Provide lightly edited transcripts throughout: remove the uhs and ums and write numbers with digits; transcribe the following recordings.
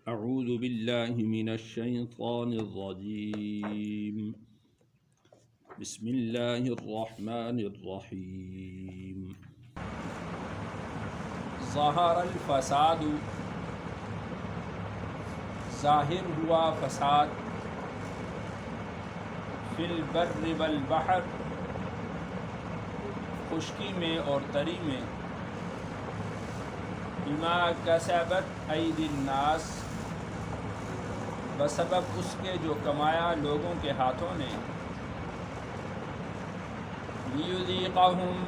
اعوذ باللہ من الشیطان الرجیم بسم اللہ الرحمن الرحیم ظہر الفساد، ظاہر ہوا فساد، فی البر والبحر، خشکی میں اور تری میں، بما کسبت ایدی الناس، بسبب اس کے جو کمایا لوگوں کے ہاتھوں نے، لیذیقہم،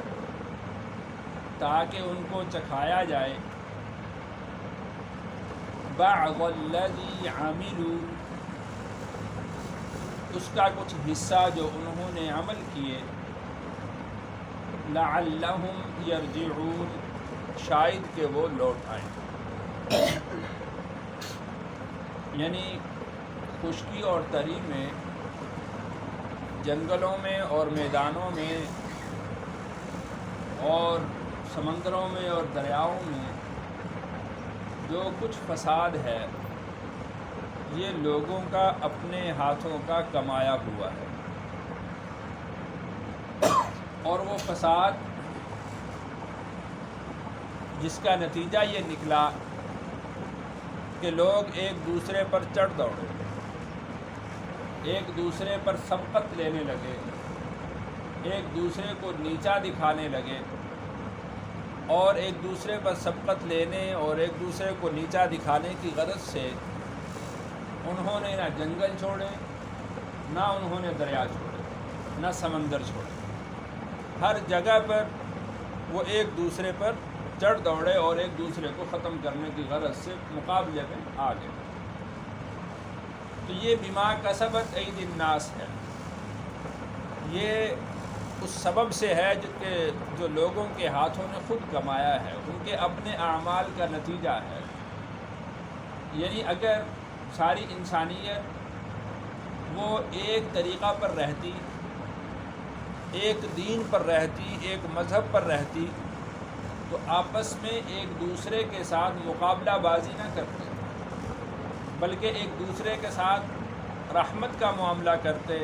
تاکہ ان کو چکھایا جائے، بعض الذی عملوا، اس کا کچھ حصہ جو انہوں نے عمل کیے، لعلہم یرجعون، شاید کہ وہ لوٹ آئیں۔ یعنی خشکی اور تری میں، جنگلوں میں اور میدانوں میں اور سمندروں میں اور دریاؤں میں جو کچھ فساد ہے، یہ لوگوں کا اپنے ہاتھوں کا کمایا ہوا ہے، اور وہ فساد جس کا نتیجہ یہ نکلا کہ لوگ ایک دوسرے پر چڑھ دوڑے، ایک دوسرے پر سبقت لینے لگے، ایک دوسرے کو نیچا دکھانے لگے، اور ایک دوسرے پر سبقت لینے اور ایک دوسرے کو نیچا دکھانے کی غرض سے انہوں نے نہ جنگل چھوڑے، نہ انہوں نے دریا چھوڑے، نہ سمندر چھوڑے، ہر جگہ پر وہ ایک دوسرے پر چڑھ دوڑے اور ایک دوسرے کو ختم کرنے کی غرض سے مقابلے میں آ گئے۔ تو یہ بما کسبت ایدی الناس ہے، یہ اس سبب سے ہے جو لوگوں کے ہاتھوں نے خود کمایا ہے، ان کے اپنے اعمال کا نتیجہ ہے۔ یعنی اگر ساری انسانیت وہ ایک طریقہ پر رہتی، ایک دین پر رہتی، ایک مذہب پر رہتی، تو آپس میں ایک دوسرے کے ساتھ مقابلہ بازی نہ کرتے، بلکہ ایک دوسرے کے ساتھ رحمت کا معاملہ کرتے،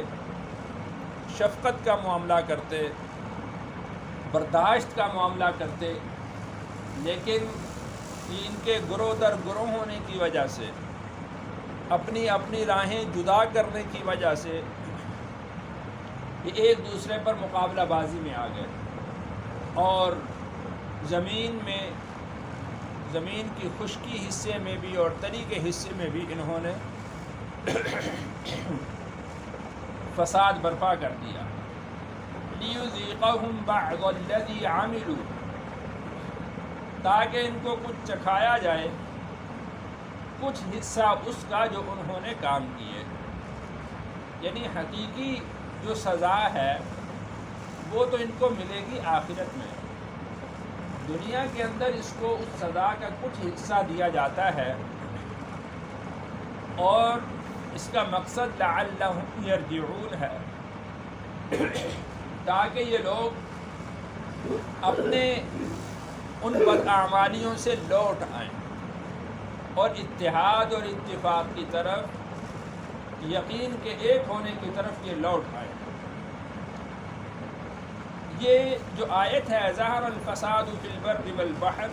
شفقت کا معاملہ کرتے، برداشت کا معاملہ کرتے۔ لیکن یہ ان کے گروہ در گروہ ہونے کی وجہ سے، اپنی اپنی راہیں جدا کرنے کی وجہ سے، یہ ایک دوسرے پر مقابلہ بازی میں آ گئے، اور زمین کی خشکی حصے میں بھی اور تری کے حصے میں بھی انہوں نے فساد برپا کر دیا۔ لیذیقہم بعض الذی عملوا، تاکہ ان کو کچھ چکھایا جائے، کچھ حصہ اس کا جو انہوں نے کام کیے۔ یعنی حقیقی جو سزا ہے وہ تو ان کو ملے گی آخرت میں، دنیا کے اندر اس کو اس سزا کا کچھ حصہ دیا جاتا ہے، اور اس کا مقصد لعلہم یرجعون ہے، تاکہ یہ لوگ اپنے ان بداعمالیوں سے لوٹ آئیں اور اتحاد اور اتفاق کی طرف، یقین کے ایک ہونے کی طرف یہ لوٹ آئیں۔ یہ جو آیت ہے ظہر الفساد فی البر والبحر،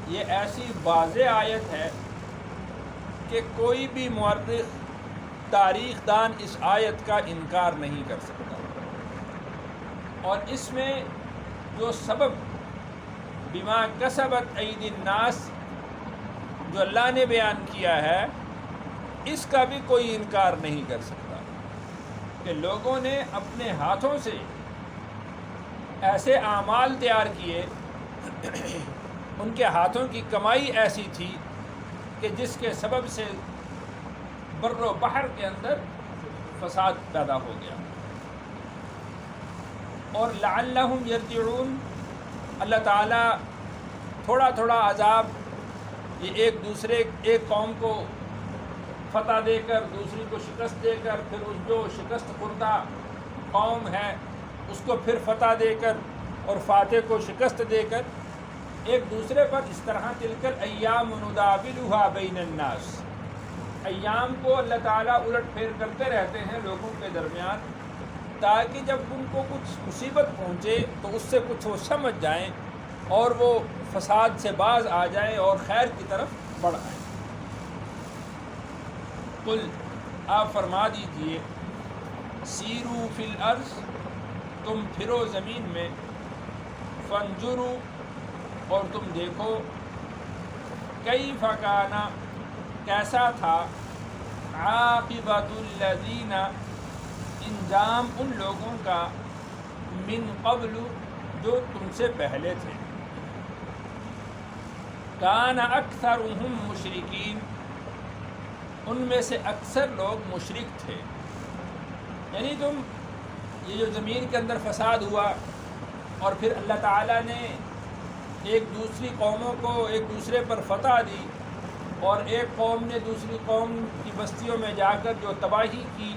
یہ ایسی واضح آیت ہے کہ کوئی بھی مورخ، تاریخ دان اس آیت کا انکار نہیں کر سکتا، اور اس میں جو سبب بما کسبت ایدی الناس جو اللہ نے بیان کیا ہے، اس کا بھی کوئی انکار نہیں کر سکتا کہ لوگوں نے اپنے ہاتھوں سے ایسے اعمال تیار کیے، ان کے ہاتھوں کی کمائی ایسی تھی کہ جس کے سبب سے بر و بحر کے اندر فساد پیدا ہو گیا۔ اور لعلہم یرجعون، اللہ تعالیٰ تھوڑا تھوڑا عذاب یہ ایک قوم کو فتح دے کر، دوسری کو شکست دے کر، پھر اس جو شکست خوردہ قوم ہے اس کو پھر فتح دے کر، اور فاتح کو شکست دے کر، ایک دوسرے پر اس طرح تلکل ایام نداولها بین الناس، ایام کو اللہ تعالیٰ الٹ پھیر کرتے رہتے ہیں لوگوں کے درمیان، تاکہ جب ان کو کچھ مصیبت پہنچے تو اس سے کچھ وہ سمجھ جائیں اور وہ فساد سے باز آ جائیں اور خیر کی طرف بڑھ آئیں۔ قل آپ فرما دیجئے، سیرو فی الارض، تم پھرو زمین میں، فانظروا، اور تم دیکھو، کیف کان، کیسا تھا، عاقبۃ الذین، انجام ان لوگوں کا، من قبل، جو تم سے پہلے تھے، کان اکثرہم مشرکین، ان میں سے اکثر لوگ مشرک تھے۔ یعنی یہ جو زمین کے اندر فساد ہوا اور پھر اللہ تعالیٰ نے ایک دوسری قوموں کو ایک دوسرے پر فتح دی، اور ایک قوم نے دوسری قوم کی بستیوں میں جا کر جو تباہی کی،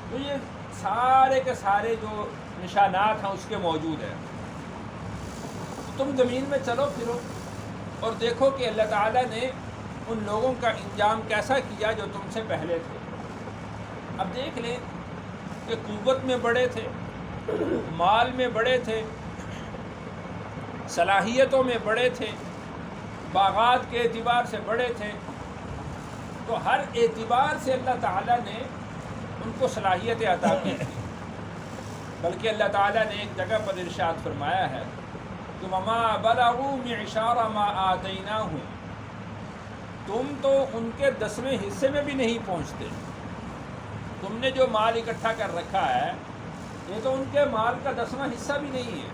تو یہ سارے کے سارے جو نشانات ہیں اس کے موجود ہیں۔ تم زمین میں چلو پھرو اور دیکھو کہ اللہ تعالیٰ نے ان لوگوں کا انجام کیسا کیا جو تم سے پہلے تھے۔ اب دیکھ لیں کہ قوت میں بڑے تھے، مال میں بڑے تھے، صلاحیتوں میں بڑے تھے، باغات کے اعتبار سے بڑے تھے، تو ہر اعتبار سے اللہ تعالیٰ نے ان کو صلاحیتیں عطا کی تھی۔ بلکہ اللہ تعالیٰ نے ایک جگہ پر ارشاد فرمایا ہے کہ وَمَا بَلَغُوا مِعْشَارَ مَا آتَيْنَاهُمْ، تم تو ان کے 10ویں حصے میں بھی نہیں پہنچتے۔ تم نے جو مال اکٹھا کر رکھا ہے یہ تو ان کے مال کا 10واں حصہ بھی نہیں ہے۔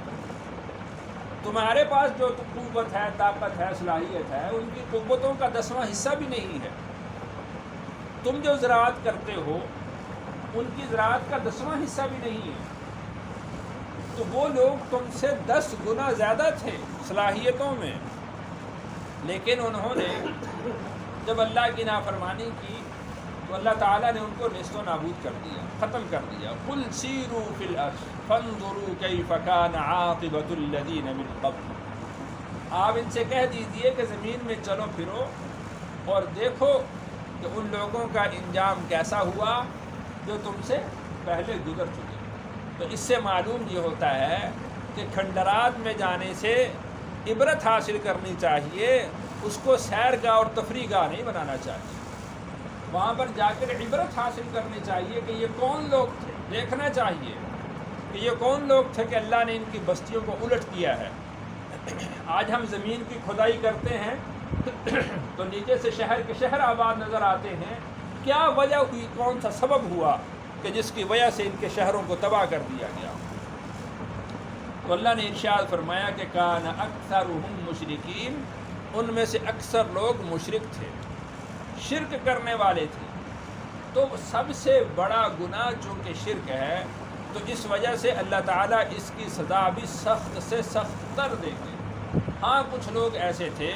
تمہارے پاس جو قوت ہے، طاقت ہے، صلاحیت ہے، ان کی قوتوں کا 10واں حصہ بھی نہیں ہے۔ تم جو زراعت کرتے ہو ان کی زراعت کا 10واں حصہ بھی نہیں ہے۔ تو وہ لوگ تم سے 10 گنا زیادہ تھے صلاحیتوں میں، لیکن انہوں نے جب اللہ کی نافرمانی کی تو اللہ تعالیٰ نے ان کو نیست و نابود کر دیا، ختم کر دیا۔ قل سیروا فی الارض فانظروا کیف کان عاقبۃ الذین من قبل، آپ ان سے کہہ دیجئے کہ زمین میں چلو پھرو اور دیکھو کہ ان لوگوں کا انجام کیسا ہوا جو تم سے پہلے گزر چکے۔ تو اس سے معلوم یہ ہوتا ہے کہ کھنڈرات میں جانے سے عبرت حاصل کرنی چاہیے، اس کو سیر گاہ اور تفریح گاہ نہیں بنانا چاہیے۔ وہاں پر جا کر عبرت حاصل کرنی چاہیے کہ یہ کون لوگ تھے، دیکھنا چاہیے کہ یہ کون لوگ تھے کہ اللہ نے ان کی بستیوں کو الٹ کیا ہے۔ آج ہم زمین کی کھدائی کرتے ہیں تو نیچے سے شہر کے شہر آباد نظر آتے ہیں، کیا وجہ ہوئی، کون سا سبب ہوا کہ جس کی وجہ سے ان کے شہروں کو تباہ کر دیا گیا۔ تو اللہ نے ارشاد فرمایا کہ کان اکثرہم مشرکین، ان میں سے اکثر لوگ مشرک تھے، شرک کرنے والے تھے۔ تو سب سے بڑا گناہ چونکہ شرک ہے تو اس وجہ سے اللہ تعالیٰ اس کی سزا بھی سخت سے سخت تر دیں گے۔ ہاں کچھ لوگ ایسے تھے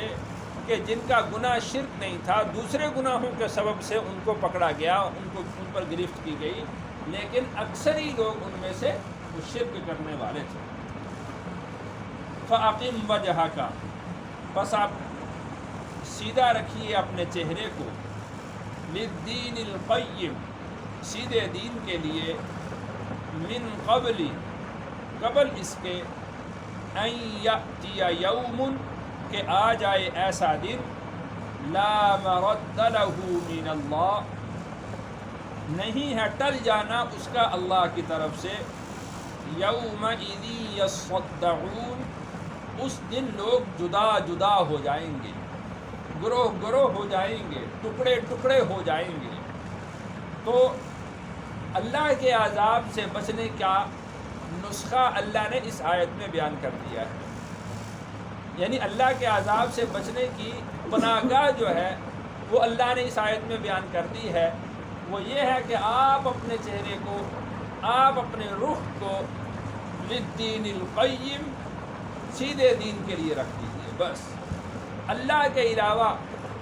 کہ جن کا گناہ شرک نہیں تھا، دوسرے گناہوں کے سبب سے ان کو پکڑا گیا، ان پر گرفت کی گئی، لیکن اکثر ہی لوگ ان میں سے وہ شرک کرنے والے تھے۔ فَأَقِمْ وَجْهَكَ، بس آپ سیدھا رکھیے اپنے چہرے کو، لِلدِّينِ الْقَيِّمِ، سیدھے دین کے لیے، من قبل، قبل اس کے، ان یأتی یوم، کہ آ جائے ایسا دن، لا مرد لہ من اللہ، نہیں ہے ٹل جانا اس کا اللہ کی طرف سے، یومئذ یصدعون، اس دن لوگ جدا جدا ہو جائیں گے، گروہ گروہ ہو جائیں گے، ٹکڑے ٹکڑے ہو جائیں گے۔ تو اللہ کے عذاب سے بچنے کا نسخہ اللہ نے اس آیت میں بیان کر دیا ہے۔ یعنی اللہ کے عذاب سے بچنے کی پناہ گاہ جو ہے وہ اللہ نے اس آیت میں بیان کر دی ہے، وہ یہ ہے کہ آپ اپنے چہرے کو، آپ اپنے رخ کو للدین القیم، سیدھے دین کے لیے رکھ دیجیے۔ بس اللہ کے علاوہ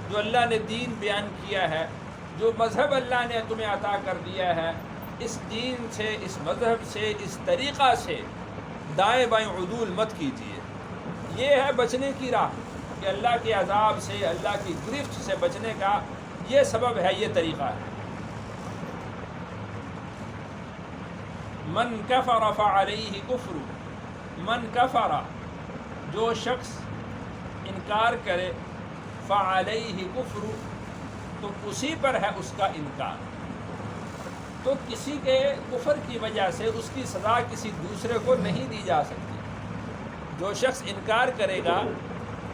جو اللہ نے دین بیان کیا ہے، جو مذہب اللہ نے تمہیں عطا کر دیا ہے، اس دین سے، اس مذہب سے، اس طریقہ سے دائیں بائیں عدول مت کیجیے۔ یہ ہے بچنے کی راہ کہ اللہ کے عذاب سے، اللہ کی گرفت سے بچنے کا یہ سبب ہے، یہ طریقہ ہے۔ من کفر فعلیہ کفر، من کفر جو شخص انکار کرے، فعلیہ کفر تو اسی پر ہے اس کا انکار۔ تو کسی کے کفر کی وجہ سے اس کی سزا کسی دوسرے کو نہیں دی جا سکتی۔ جو شخص انکار کرے گا،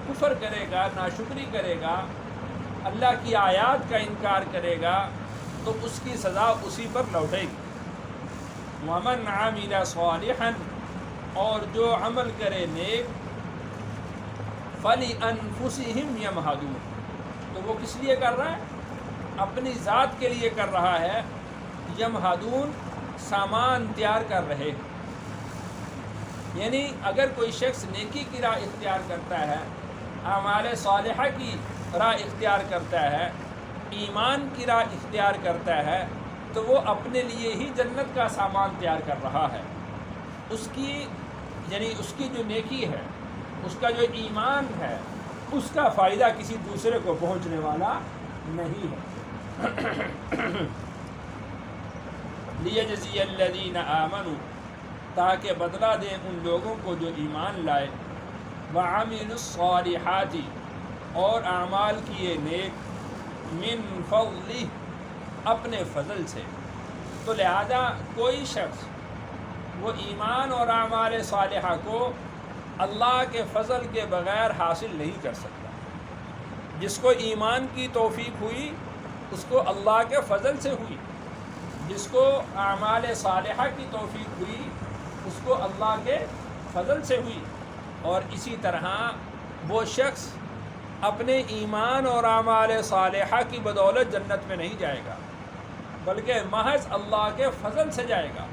کفر کرے گا، ناشکری کرے گا، اللہ کی آیات کا انکار کرے گا تو اس کی سزا اسی پر لوٹے گی۔ وَمَنْ عَمِلَ صَالِحًا اور جو عمل کرے نیک، فَلِأَنفُسِهِمْ يَمْهَدُونَ تو وہ کس لیے کر رہا ہے؟ اپنی ذات کے لیے کر رہا ہے۔ یمہدون سامان تیار کر رہے، یعنی اگر کوئی شخص نیکی کی راہ اختیار کرتا ہے، اعمال صالحہ کی راہ اختیار کرتا ہے، ایمان کی راہ اختیار کرتا ہے تو وہ اپنے لیے ہی جنت کا سامان تیار کر رہا ہے۔ اس کی یعنی اس کی جو نیکی ہے، اس کا جو ایمان ہے، اس کا فائدہ کسی دوسرے کو پہنچنے والا نہیں ہے۔ لیجزی الذین آمنوا تاکہ بدلہ دیں ان لوگوں کو جو ایمان لائے، وعملوا الصالحات اور اعمال کیے نیک، من فضلہ اپنے فضل سے۔ تو لہذا کوئی شخص وہ ایمان اور اعمال صالحہ کو اللہ کے فضل کے بغیر حاصل نہیں کر سکتا۔ جس کو ایمان کی توفیق ہوئی اس کو اللہ کے فضل سے ہوئی، جس کو اعمال صالحہ کی توفیق ہوئی اس کو اللہ کے فضل سے ہوئی۔ اور اسی طرح وہ شخص اپنے ایمان اور اعمال صالحہ کی بدولت جنت میں نہیں جائے گا، بلکہ محض اللہ کے فضل سے جائے گا۔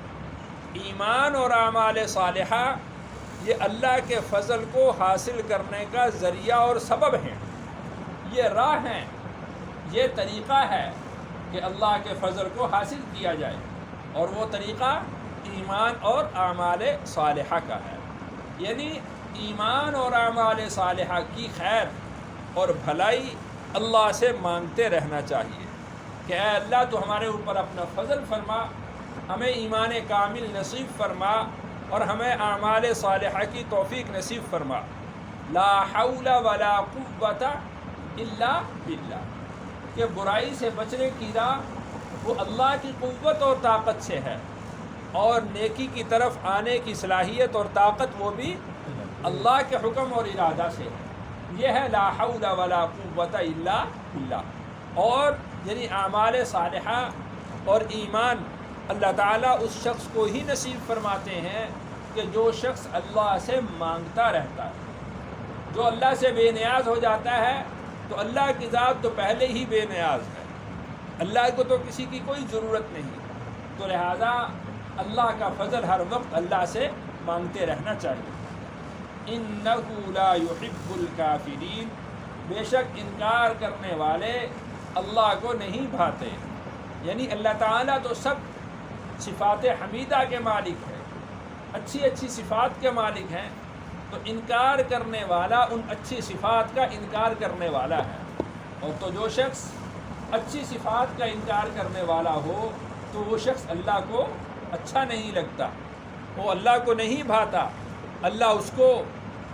ایمان اور اعمال صالحہ یہ اللہ کے فضل کو حاصل کرنے کا ذریعہ اور سبب ہیں، یہ راہ ہیں، یہ طریقہ ہے کہ اللہ کے فضل کو حاصل کیا جائے، اور وہ طریقہ ایمان اور اعمال صالحہ کا ہے۔ یعنی ایمان اور اعمال صالحہ کی خیر اور بھلائی اللہ سے مانگتے رہنا چاہیے کہ اے اللہ تو ہمارے اوپر اپنا فضل فرما، ہمیں ایمان کامل نصیب فرما اور ہمیں اعمال صالحہ کی توفیق نصیب فرما۔ لا حول ولا قوت الا باللہ کہ برائی سے بچنے کی راہ وہ اللہ کی قوت اور طاقت سے ہے، اور نیکی کی طرف آنے کی صلاحیت اور طاقت وہ بھی اللہ کے حکم اور ارادہ سے ہے۔ یہ ہے لا حول ولا قوت الا باللہ۔ اور یعنی اعمال صالحہ اور ایمان اللہ تعالیٰ اس شخص کو ہی نصیب فرماتے ہیں کہ جو شخص اللہ سے مانگتا رہتا ہے۔ جو اللہ سے بے نیاز ہو جاتا ہے تو اللہ کی ذات تو پہلے ہی بے نیاز ہے، اللہ کو تو کسی کی کوئی ضرورت نہیں، تو لہذا اللہ کا فضل ہر وقت اللہ سے مانگتے رہنا چاہیے۔ اِنَّهُ لَا يُحِبُّ الْكَافِرِينَ بے شک انکار کرنے والے اللہ کو نہیں بھاتے۔ یعنی اللہ تعالیٰ تو سب صفات حمیدہ کے مالک ہے، اچھی اچھی صفات کے مالک ہیں، تو انکار کرنے والا ان اچھی صفات کا انکار کرنے والا ہے۔ اور تو جو شخص اچھی صفات کا انکار کرنے والا ہو تو وہ شخص اللہ کو اچھا نہیں لگتا، وہ اللہ کو نہیں بھاتا، اللہ اس کو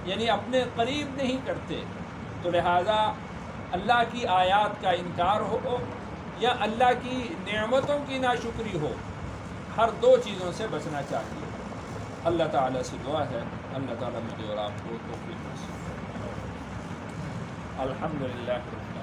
یعنی اپنے قریب نہیں کرتے۔ تو لہٰذا اللہ کی آیات کا انکار ہو یا اللہ کی نعمتوں کی ناشکری ہو، ہر دو چیزوں سے بچنا چاہیے۔ اللہ تعالیٰ سے دعا ہے اللہ تعالیٰ مجھے اور آپ کو توفیق نصیب۔ الحمدللہ۔